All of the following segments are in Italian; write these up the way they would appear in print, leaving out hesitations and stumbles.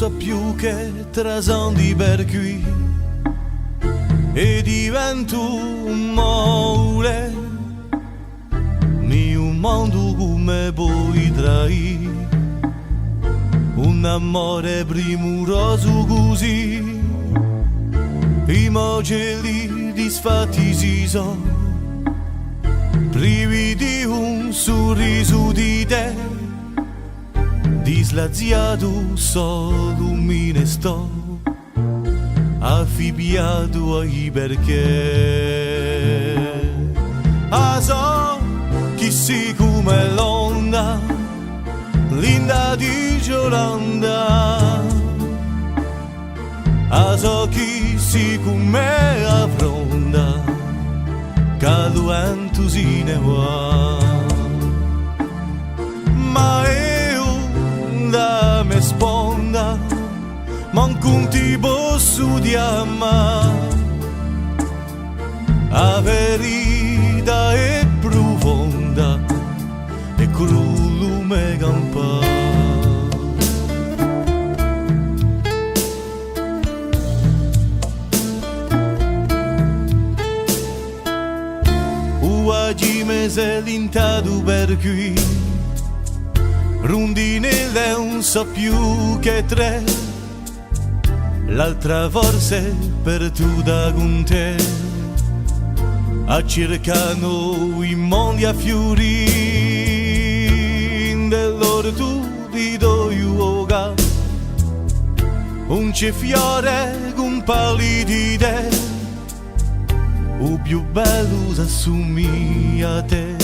so più che trasandi per qui e divento un mole, un mondo come puoi traire, un amore premuroso così, i mocelli disfatti si sono, privi di un sorriso di te, dislaziato solo me ne sto, affibbiato ai perché. So chi si come l'onda, linda di Giolanda, so chi si come affronta, caldo entusiasmo va. Ma io da me sponda, manco ti posso chiamare, a verità è profonda e crullo me campa. Oggi mi sei lintato per qui, rondinelle non so più che tre, l'altra forse per tu da con te, a cercano i mondi a fiori, dell'orto di do yoga, un c'è fiore con pali di te, o più bello s'assomiglia a te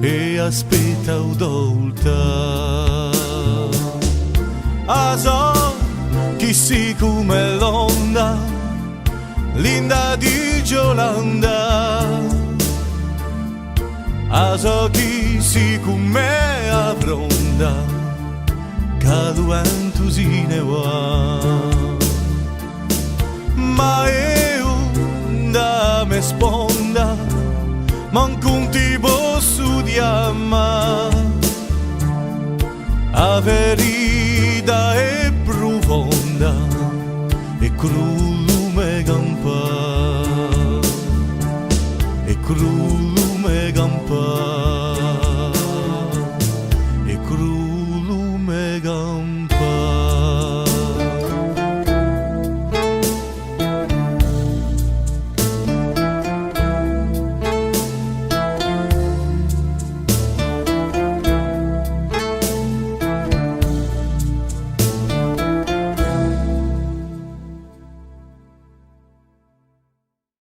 e aspetta udolta. So chi si come l'onda, linda di Giolanda, so chi si come affronta, caldo entusiasmo va. Ma io da me sponda, manco ti posso chiamare, a verità